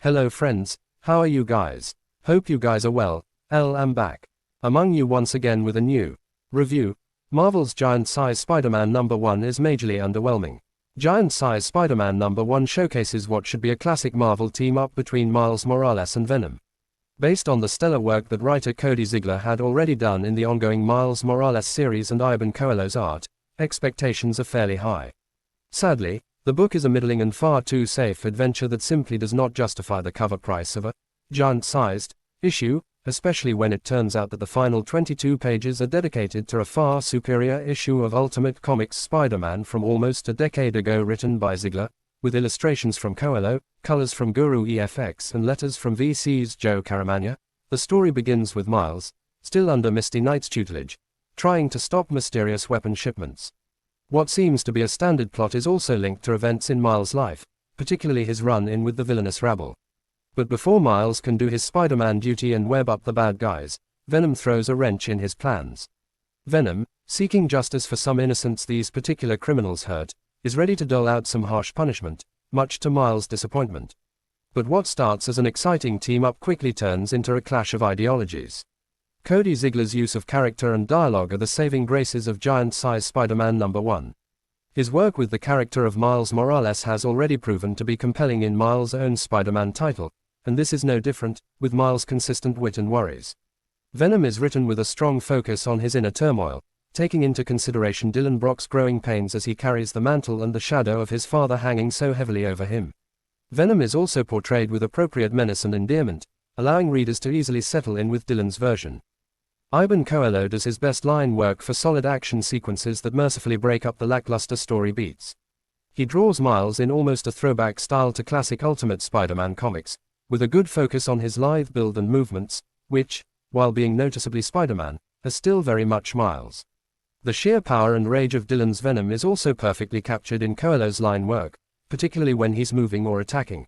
Hello friends, how are you guys? Hope you guys are well. I'm back among you once again with a new review. Marvel's Giant Size Spider-Man #1 is majorly underwhelming. Giant Size Spider-Man #1 showcases what should be a classic Marvel team-up between Miles Morales and Venom. Based on the stellar work that writer Cody Ziglar had already done in the ongoing Miles Morales series and Iban Coelho's art, expectations are fairly high. Sadly, the book is a middling and far too safe adventure that simply does not justify the cover price of a giant-sized issue, especially when it turns out that the final 22 pages are dedicated to a far superior issue of Ultimate Comics Spider-Man from almost a decade ago, written by Ziglar, with illustrations from Coelho, colors from Guru EFX and letters from VC's Joe Caramagna. The story begins with Miles, still under Misty Knight's tutelage, trying to stop mysterious weapon shipments. What seems to be a standard plot is also linked to events in Miles' life, particularly his run-in with the villainous rabble. But before Miles can do his Spider-Man duty and web up the bad guys, Venom throws a wrench in his plans. Venom, seeking justice for some innocents these particular criminals hurt, is ready to dole out some harsh punishment, much to Miles' disappointment. But what starts as an exciting team-up quickly turns into a clash of ideologies. Cody Ziglar's use of character and dialogue are the saving graces of Giant Size Spider-Man #1. His work with the character of Miles Morales has already proven to be compelling in Miles' own Spider-Man title, and this is no different, with Miles' consistent wit and worries. Venom is written with a strong focus on his inner turmoil, taking into consideration Dylan Brock's growing pains as he carries the mantle and the shadow of his father hanging so heavily over him. Venom is also portrayed with appropriate menace and endearment, allowing readers to easily settle in with Dylan's version. Iban Coelho does his best line work for solid action sequences that mercifully break up the lackluster story beats. He draws Miles in almost a throwback style to classic Ultimate Spider-Man comics, with a good focus on his lithe build and movements, which, while being noticeably Spider-Man, are still very much Miles. The sheer power and rage of Dylan's Venom is also perfectly captured in Coelho's line work, particularly when he's moving or attacking.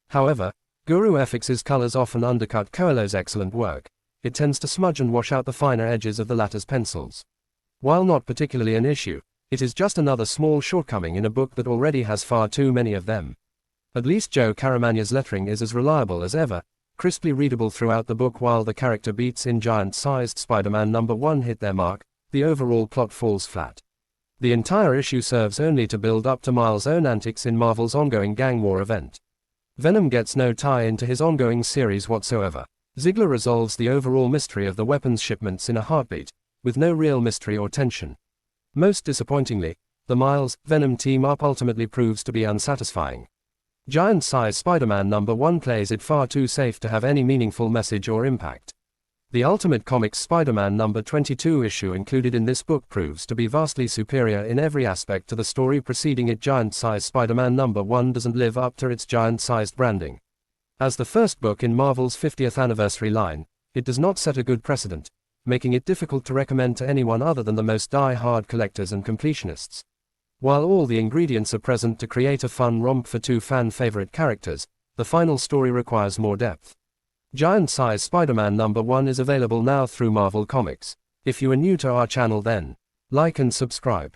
However, Guru FX's colors often undercut Coelho's excellent work. It tends to smudge and wash out the finer edges of the latter's pencils. While not particularly an issue, it is just another small shortcoming in a book that already has far too many of them. At least Joe Caramagna's lettering is as reliable as ever, crisply readable throughout the book. While the character beats in Giant-Sized Spider-Man #1 hit their mark, the overall plot falls flat. The entire issue serves only to build up to Miles' own antics in Marvel's ongoing gang war event. Venom gets no tie into his ongoing series whatsoever. Ziglar resolves the overall mystery of the weapons shipments in a heartbeat, with no real mystery or tension. Most disappointingly, the Miles-Venom team-up ultimately proves to be unsatisfying. Giant-Size Spider-Man #1 plays it far too safe to have any meaningful message or impact. The Ultimate Comics Spider-Man #22 issue included in this book proves to be vastly superior in every aspect to the story preceding it. Giant-Size Spider-Man #1 doesn't live up to its giant-sized branding. As the first book in Marvel's 50th anniversary line, it does not set a good precedent, making it difficult to recommend to anyone other than the most die-hard collectors and completionists. While all the ingredients are present to create a fun romp for two fan-favorite characters, the final story requires more depth. Giant Size Spider-Man #1 is available now through Marvel Comics. If you are new to our channel, then like and subscribe.